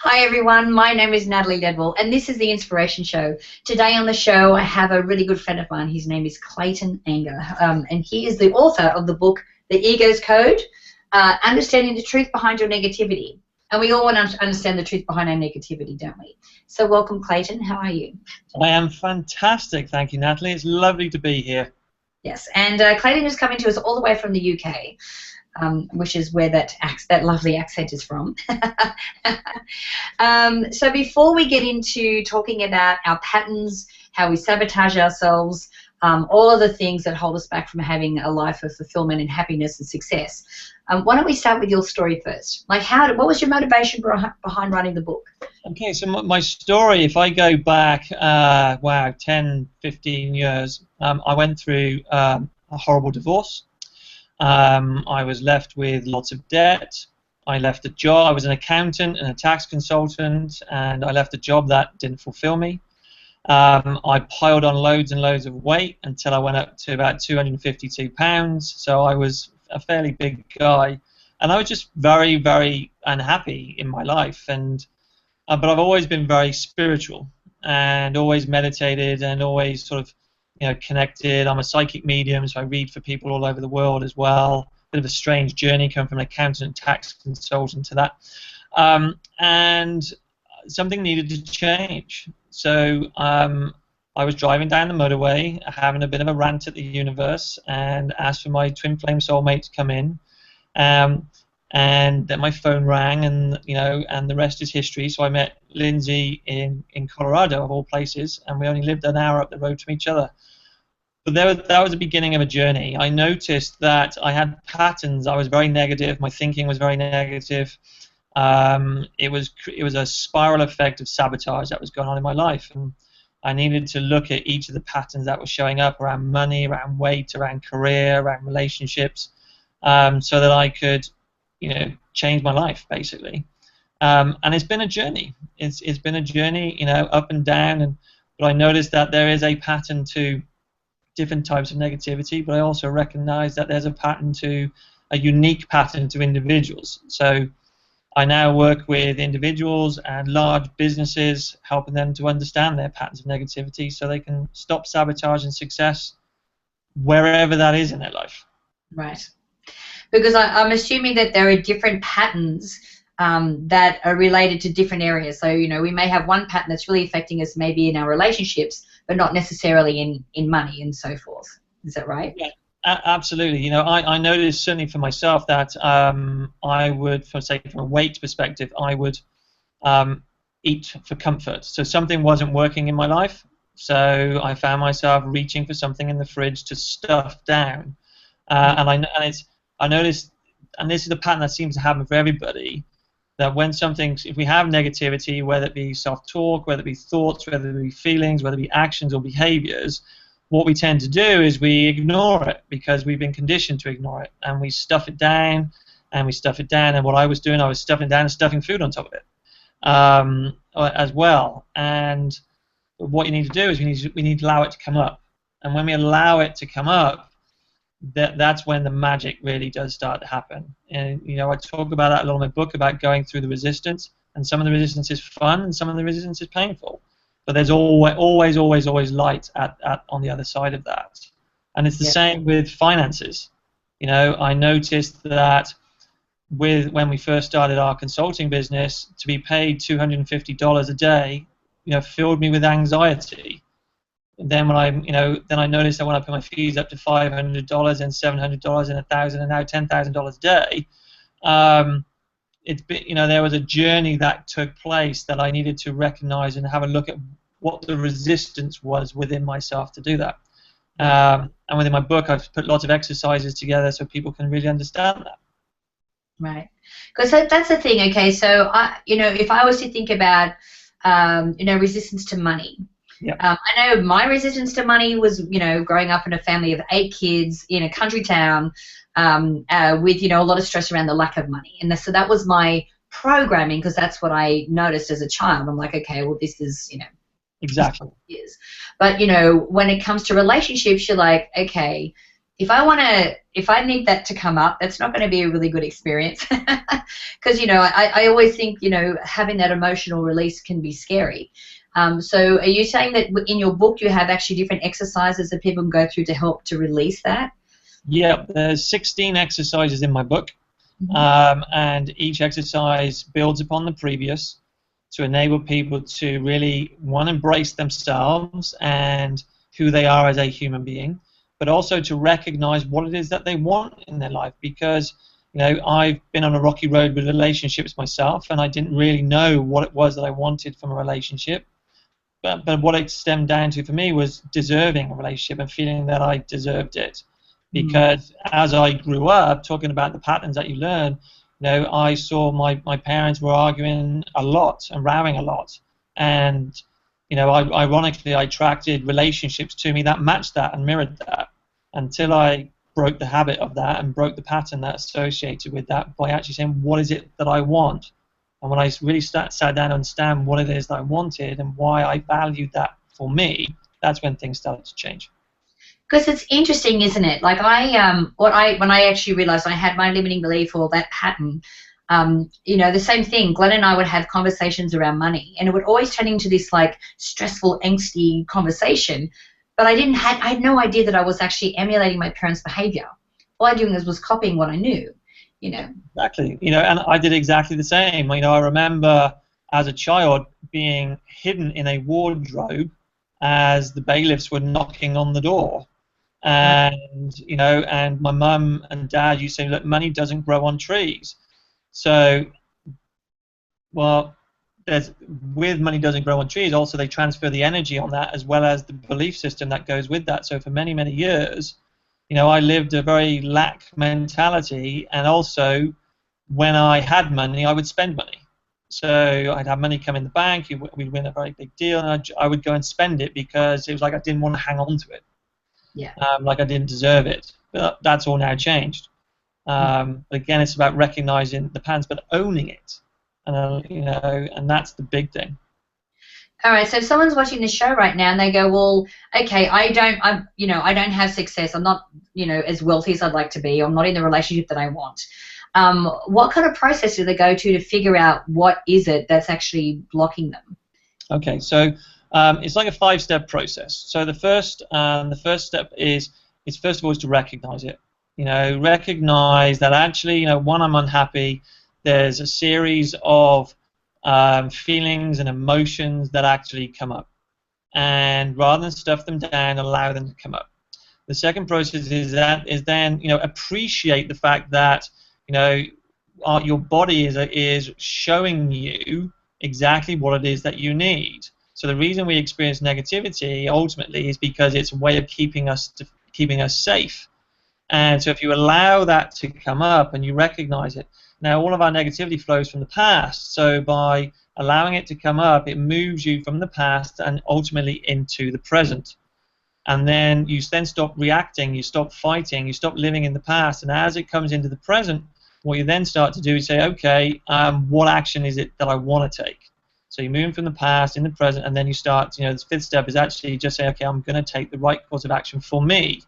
Hi everyone, my name is Natalie Ledwell and this is the Inspiration Show. Today on the show I have a really good friend of mine. His name is Clayton Ainger and he is the author of the book The Ego's Code, Understanding the Truth Behind Your Negativity. And we all want to understand the truth behind our negativity, don't we? So welcome Clayton, how are you? I am fantastic, thank you Natalie. It's lovely to be here. Yes, and Clayton is coming to us all the way from the UK. Which is where that lovely accent is from. So before we get into talking about our patterns, how we sabotage ourselves, all of the things that hold us back from having a life of fulfillment and happiness and success, why don't we start with your story first? Like, what was your motivation behind writing the book? Okay, so my story, if I go back, 10, 15 years, I went through a horrible divorce. I was left with lots of debt. I left a job. I was an accountant and a tax consultant, and I left a job that didn't fulfill me. I piled on loads and loads of weight until I went up to about 252 pounds. So I was a fairly big guy, and I was just very, very unhappy in my life. And but I've always been very spiritual and always meditated and always sort of connected. I'm a psychic medium, so I read for people all over the world as well. Bit of a strange journey, coming from an accountant and tax consultant to that. And something needed to change. So I was driving down the motorway, having a bit of a rant at the universe, and asked for my twin flame soulmate to come in. And then my phone rang, and and the rest is history. So I met Lindsay in Colorado, of all places, and we only lived an hour up the road from each other. But that was the beginning of a journey. I noticed that I had patterns. I was very negative. My thinking was very negative. It was a spiral effect of sabotage that was going on in my life, and I needed to look at each of the patterns that were showing up around money, around weight, around career, around relationships, so that I could, change my life basically. And it's been a journey. It's been a journey, up and down. But I noticed that there is a pattern to different types of negativity, but I also recognize that there's a unique pattern to individuals. So I now work with individuals and large businesses, helping them to understand their patterns of negativity so they can stop sabotaging success wherever that is in their life. Right. Because I'm assuming that there are different patterns that are related to different areas. So, we may have one pattern that's really affecting us maybe in our relationships, but not necessarily in money and so forth. Is that right? Yeah, absolutely. I noticed certainly for myself that I would, from a weight perspective, I would eat for comfort. So something wasn't working in my life, so I found myself reaching for something in the fridge to stuff down. I noticed, and this is the pattern that seems to happen for everybody, that if we have negativity, whether it be self-talk, whether it be thoughts, whether it be feelings, whether it be actions or behaviors, what we tend to do is we ignore it because we've been conditioned to ignore it, and we stuff it down, and we stuff it down. And what I was doing, I was stuffing it down and stuffing food on top of it as well. And what you need to do is we need to allow it to come up. And when we allow it to come up, that's when the magic really does start to happen. And I talk about that a lot in my book, about going through the resistance, and some of the resistance is fun and some of the resistance is painful, but there's always light on the other side of that. And it's the same with finances. I noticed that when we first started our consulting business, to be paid $250 a day filled me with anxiety. Then when I noticed that when I put my fees up to $500 and $700 and $1,000 and now $10,000 a day, there was a journey that took place that I needed to recognize and have a look at what the resistance was within myself to do that. And within my book, I've put lots of exercises together so people can really understand that. Right, because that's the thing. Okay, so if I was to think about resistance to money. Yep. I know my resistance to money was, growing up in a family of 8 kids in a country town with, a lot of stress around the lack of money. And so that was my programming, because that's what I noticed as a child. I'm like, okay, well, this is, Exactly. But, when it comes to relationships, you're like, okay, if I need that to come up, that's not going to be a really good experience. Because, you know, I always think, you know, having that emotional release can be scary. So are you saying that in your book you have actually different exercises that people can go through to help to release that? Yeah, there's 16 exercises in my book, and each exercise builds upon the previous to enable people to really, one, embrace themselves and who they are as a human being, but also to recognize what it is that they want in their life. Because, you know, I've been on a rocky road with relationships myself, and I didn't really know what it was that I wanted from a relationship. But what it stemmed down to for me was deserving a relationship and feeling that I deserved it. Because as I grew up, talking about the patterns that you learn, you know, I saw my parents were arguing a lot and rowing a lot. And, you know, ironically, I attracted relationships to me that matched that and mirrored that until I broke the habit of that and broke the pattern that's associated with that by actually saying, what is it that I want? And when I really sat down to understand what it is that I wanted and why I valued that for me, that's when things started to change. Because it's interesting, isn't it? Like when I actually realized I had my limiting belief or that pattern, you know, the same thing. Glenn and I would have conversations around money, and it would always turn into this like stressful, angsty conversation. But I had no idea that I was actually emulating my parents' behavior. All I doing was copying what I knew, you know. Exactly. You know, and I did exactly the same. You know, I remember as a child being hidden in a wardrobe as the bailiffs were knocking on the door. And, you know, and my mum and dad used to say, look, money doesn't grow on trees. So, well, with money doesn't grow on trees, also they transfer the energy on that as well as the belief system that goes with that. So for many, many years, you know, I lived a very lack mentality, and also when I had money, I would spend money. So I'd have money come in the bank, we'd win a very big deal, and I would go and spend it because it was like I didn't want to hang on to it. Yeah. Like I didn't deserve it. But that's all now changed. But again, it's about recognizing the patterns, but owning it, and you know, and that's the big thing. All right. So if someone's watching the show right now and they go, well, okay, I don't have success. I'm not, you know, as wealthy as I'd like to be. I'm not in the relationship that I want. What kind of process do they go to figure out what is it that's actually blocking them? Okay, so it's like a 5-step process. So the first step is first of all is to recognize it. You know, recognize that actually, you know, one, I'm unhappy. There's a series of feelings and emotions that actually come up, and rather than stuff them down, allow them to come up. The second process is then, you know, appreciate the fact that, you know, your body is showing you exactly what it is that you need. So the reason we experience negativity ultimately is because it's a way of keeping us safe. And so if you allow that to come up and you recognize it, now all of our negativity flows from the past. So by allowing it to come up, it moves you from the past and ultimately into the present. And then you then stop reacting, you stop fighting, you stop living in the past. And as it comes into the present, what you then start to do is say, okay, what action is it that I want to take? So you move from the past in the present, and then you start, you know, the 5th step is actually just say, okay, I'm going to take the right course of action for me.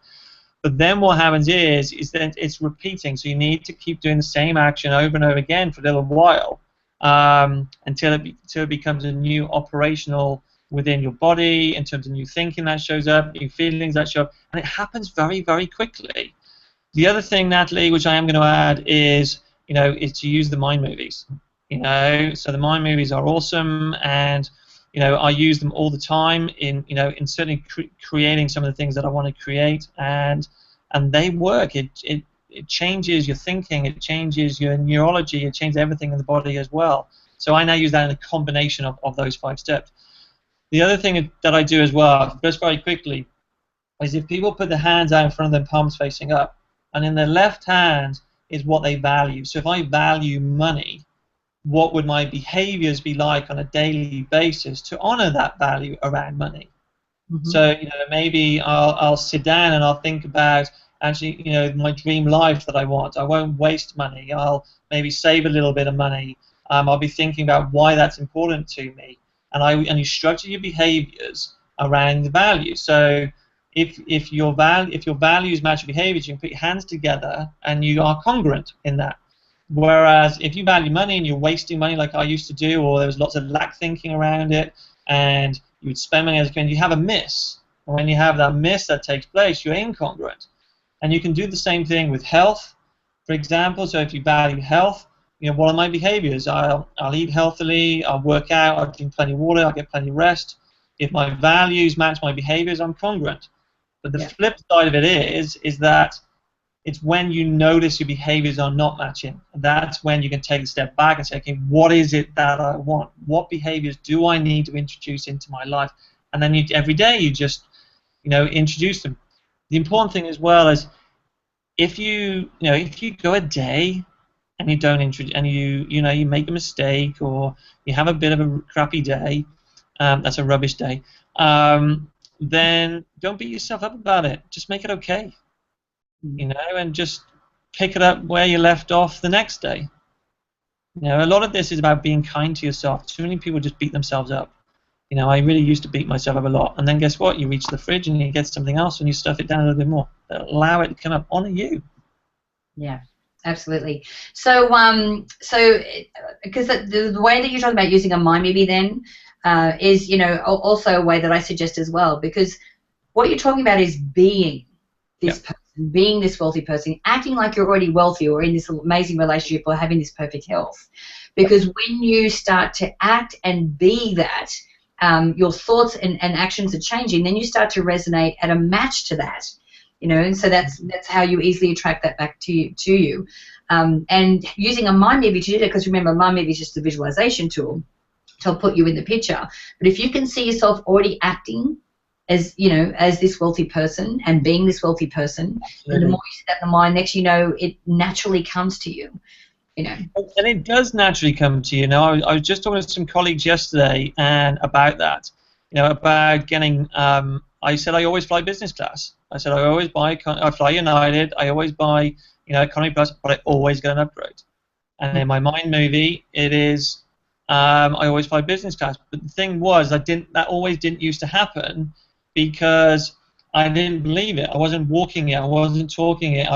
But then what happens is then it's repeating. So you need to keep doing the same action over and over again for a little while until it becomes a new operational within your body, in terms of new thinking that shows up, new feelings that show up, and it happens very, very quickly. The other thing, Natalie, which I am going to add is, you know, is to use the mind movies. You know, so the mind movies are awesome, and you know, I use them all the time in, you know, in certainly creating some of the things that I want to create, and they work. It changes your thinking, it changes your neurology, it changes everything in the body as well. So I now use that in a combination of those 5 steps. The other thing that I do as well, just very quickly, is if people put their hands out in front of them, palms facing up, and in their left hand is what they value. So if I value money, what would my behaviors be like on a daily basis to honor that value around money? So, you know, maybe I'll sit down and I'll think about actually, you know, my dream life that I want. I won't waste money. I'll maybe save a little bit of money. I'll be thinking about why that's important to me, and you structure your behaviors around the value. So if your values match your behaviors, you can put your hands together and you are congruent in that. Whereas if you value money and you're wasting money like I used to do, or there was lots of lack thinking around it, and you would spend money as a kid, you have a miss. And when you have that miss that takes place, you're incongruent. And you can do the same thing with health, for example. So if you value health, what are my behaviors? I'll eat healthily, I'll work out, I'll drink plenty of water, I'll get plenty of rest. If my values match my behaviors, I'm congruent. But the flip side of it is that it's when you notice your behaviors are not matching. That's when you can take a step back and say, okay, what is it that I want? What behaviors do I need to introduce into my life? And then every day you just, introduce them. The important thing as well is if you go a day and you don't introduce, and you make a mistake or you have a bit of a crappy day, that's a rubbish day, then don't beat yourself up about it. Just make it okay. And just pick it up where you left off the next day. A lot of this is about being kind to yourself. Too many people just beat themselves up. I really used to beat myself up a lot. And then guess what? You reach the fridge and you get something else and you stuff it down a little bit more. Allow it to come up. Honor you. Yeah, absolutely. So, because the way that you're talking about using a mind maybe then is, also a way that I suggest as well. Because what you're talking about is being this person, being this wealthy person, acting like you're already wealthy or in this amazing relationship or having this perfect health. Because when you start to act and be that, your thoughts and actions are changing, then you start to resonate at a match to that. And so that's how you easily attract that back to you. And using a mind movie to do that, because remember, a mind movie is just a visualization tool to put you in the picture. But if you can see yourself already acting as this wealthy person and being this wealthy person, and the more you see that in the mind, next it naturally comes to you. And it does naturally come to you. I was just talking to some colleagues yesterday and about that. About getting. I said I always fly business class. I said I always buy. I fly United. I always buy economy plus, but I always get an upgrade. And in my mind movie, it is. I always fly business class. But the thing was, that always didn't used to happen because I didn't believe it. I wasn't walking it. I wasn't talking it.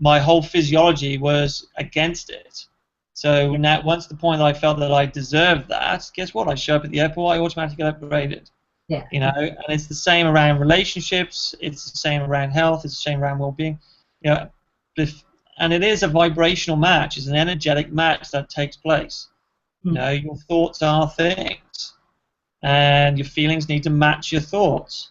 My whole physiology was against it. So now, once the point that I felt that I deserved that, guess what? I show up at the airport, I automatically get upgraded. Yeah. And it's the same around relationships. It's the same around health. It's the same around well-being. And it is a vibrational match. It's an energetic match that takes place. Your thoughts are things, and your feelings need to match your thoughts.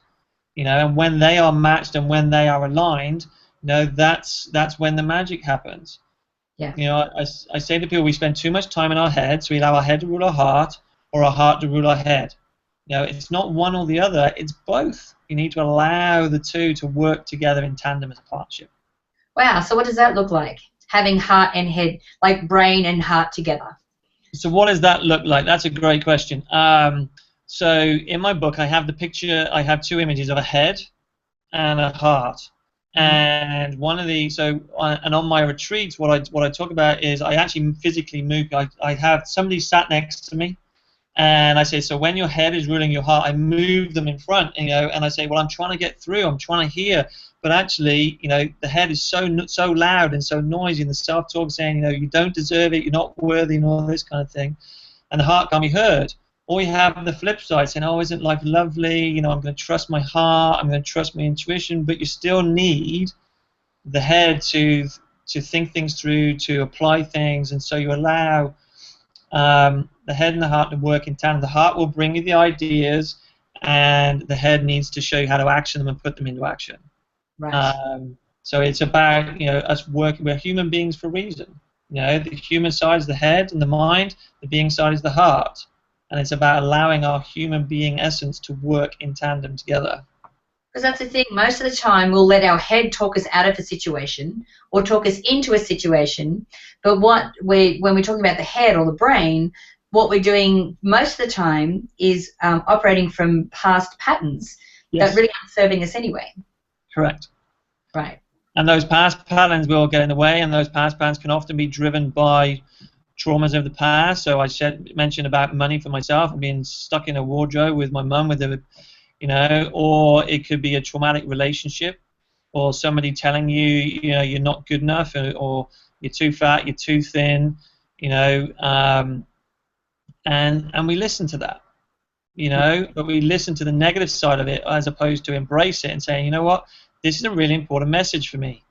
And when they are matched and when they are aligned, that's when the magic happens. Yeah. I say to people, we spend too much time in our head, so we allow our head to rule our heart, or our heart to rule our head. It's not one or the other; it's both. You need to allow the two to work together in tandem as a partnership. Wow. So what does that look like? Having heart and head, like brain and heart together. So what does that look like? That's a great question. So in my book, I have the picture. I have two images of a head and a heart. And on my retreats, what I talk about is I actually physically move. I have somebody sat next to me, and I say, so when your head is ruling your heart, I move them in front, and I say, well, I'm trying to get through, I'm trying to hear, but actually, the head is so loud and so noisy, and the self-talk saying, you don't deserve it, you're not worthy, and all this kind of thing, and the heart can't be heard. Or we have the flip side saying, oh, isn't life lovely? I'm going to trust my heart, I'm going to trust my intuition, but you still need the head to think things through, to apply things, and so you allow the head and the heart to work in tandem. The heart will bring you the ideas, and the head needs to show you how to action them and put them into action. Right. So it's about us working. We're human beings for a reason. The human side is the head and the mind. The being side is the heart. And it's about allowing our human being essence to work in tandem together. Because that's the thing, most of the time we'll let our head talk us out of a situation or talk us into a situation, but when we're talking about the head or the brain, what we're doing most of the time is operating from past patterns that really aren't serving us anyway. Correct. Right. And those past patterns will get in the way, and those past patterns can often be driven by traumas of the past. So I mentioned about money for myself and being stuck in a wardrobe with my mum with a you know, or it could be a traumatic relationship, or somebody telling you, you know, you're not good enough, or you're too fat, you're too thin, you know, and we listen to that, you know, but we listen to the negative side of it as opposed to embrace it and saying, you know what, this is a really important message for me.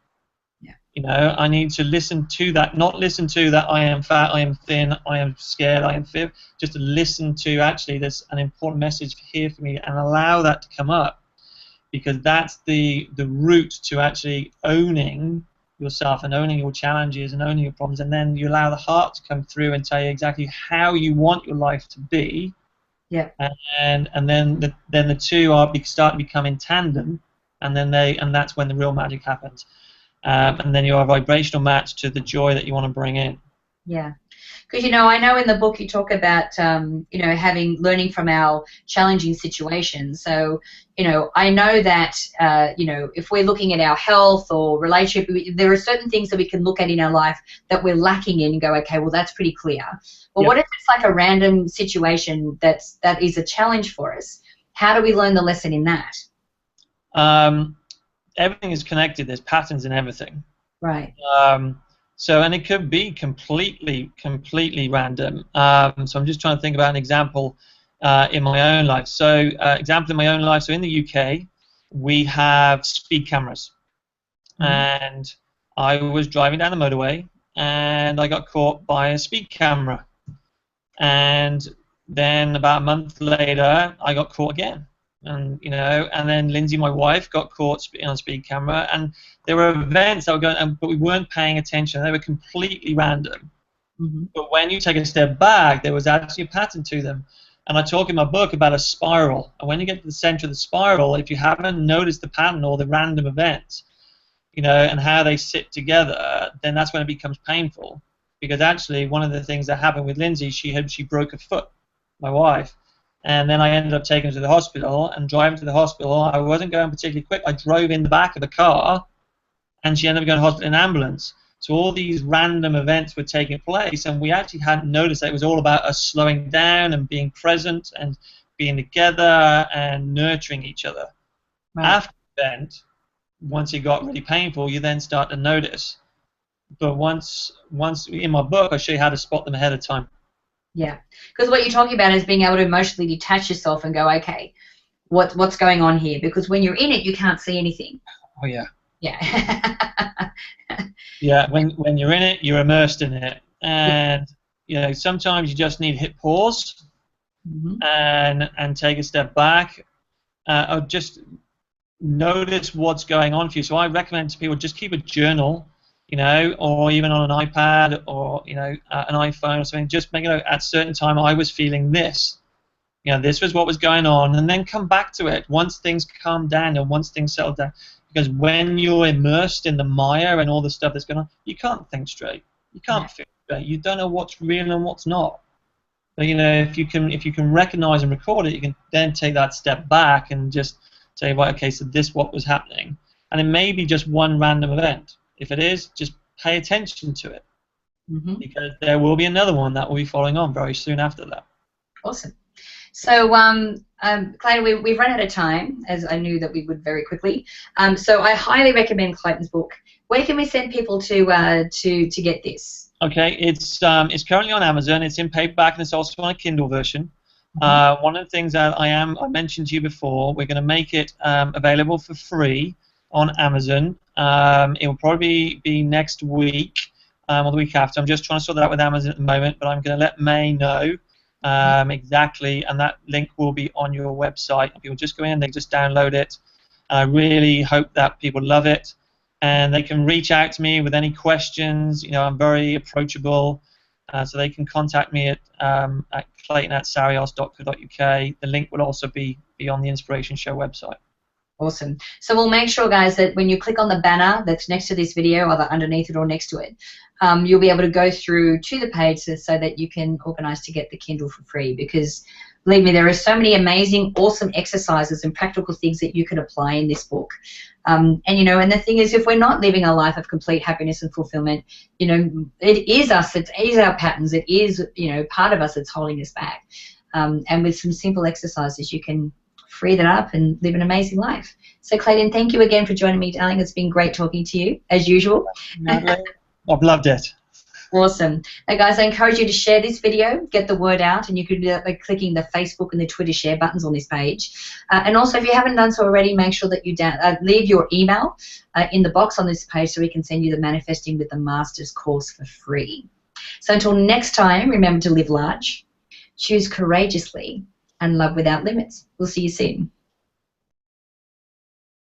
Yeah. You know, I need to listen to that, not listen to that I am fat, I am thin, I am scared, I am fear. Just to listen to, actually, there's an important message here for me, and allow that to come up, because that's the route to actually owning yourself and owning your challenges and owning your problems. And then you allow the heart to come through and tell you exactly how you want your life to be. Yeah. And then the two start to become in tandem, and that's when the real magic happens. And then you're a vibrational match to the joy that you want to bring in. Yeah. Because, you know, I know in the book you talk about, you know, learning from our challenging situations. So, you know, I know that, you know, if we're looking at our health or relationship, there are certain things that we can look at in our life that we're lacking in and go, okay, well, that's pretty clear. But what if it's like a random situation that is a challenge for us? How do we learn the lesson in that? Everything is connected. There's patterns in everything. Right. So, and it could be completely random. So I'm just trying to think about an example in my own life. So, example in my own life. So in the UK, we have speed cameras, and I was driving down the motorway, and I got caught by a speed camera, and then about a month later, I got caught again. And you know, and then Lindsay, my wife, got caught on a speed camera, and there were events that were going, but we weren't paying attention. They were completely random. But when you take a step back, there was actually a pattern to them. And I talk in my book about a spiral. And when you get to the center of the spiral, if you haven't noticed the pattern or the random events, you know, and how they sit together, then that's when it becomes painful. Because actually, one of the things that happened with Lindsay, she broke her foot, my wife. And then I ended up taking her to the hospital, and driving to the hospital, I wasn't going particularly quick. I drove in the back of the car, and she ended up going to hospital in an ambulance. So all these random events were taking place, and we actually hadn't noticed that it was all about us slowing down and being present and being together and nurturing each other. Right. After the event, once it got really painful, you then start to notice. But once in my book, I show you how to spot them ahead of time. Yeah, because what you're talking about is being able to emotionally detach yourself and go, okay, what's going on here? Because when you're in it, you can't see anything. Oh yeah. Yeah. Yeah. When you're in it, you're immersed in it, and you know, sometimes you just need to hit pause and take a step back, or just notice what's going on for you. So I recommend to people just keep a journal. You know, or even on an iPad, or you know, an iPhone or something. Just make it at a certain time. I was feeling this. You know, this was what was going on, and then come back to it once things calm down and once things settle down. Because when you're immersed in the mire and all the stuff that's going on, you can't think straight. You can't feel straight. You don't know what's real and what's not. But you know, if you can recognize and record it, you can then take that step back and just say, right, okay, so this what was happening, and it may be just one random event. If it is, just pay attention to it, because there will be another one that will be following on very soon after that. Awesome. So, Clayton, we've run out of time, as I knew that we would very quickly. So I highly recommend Clayton's book. Where can we send people to get this? Okay, it's currently on Amazon. It's in paperback, and it's also on a Kindle version. One of the things that I mentioned to you before, we're going to make it available for free on Amazon. It will probably be next week or the week after. I'm just trying to sort that out with Amazon at the moment, but I'm going to let May know exactly, and that link will be on your website. People just go in, they just download it. I really hope that people love it, and they can reach out to me with any questions. You know, I'm very approachable, so they can contact me at clayton@sarios.co.uk. The link will also be on the Inspiration Show website. Awesome. So we'll make sure, guys, that when you click on the banner that's next to this video, either underneath it or next to it, you'll be able to go through to the page so that you can organize to get the Kindle for free. Because, believe me, there are so many amazing, awesome exercises and practical things that you can apply in this book. And, you know, and the thing is, if we're not living a life of complete happiness and fulfillment, you know, it is us, it is our patterns, it is, you know, part of us that's holding us back. And with some simple exercises, you can free that up and live an amazing life. So, Clayton, thank you again for joining me, darling. It's been great talking to you, as usual. Natalie, I've loved it. Awesome. Now, guys, I encourage you to share this video, get the word out, and you can do that by clicking the Facebook and the Twitter share buttons on this page. And also, if you haven't done so already, make sure that you leave your email in the box on this page so we can send you the Manifesting with the Masters course for free. So until next time, remember to live large, choose courageously, and love without limits. We'll see you soon.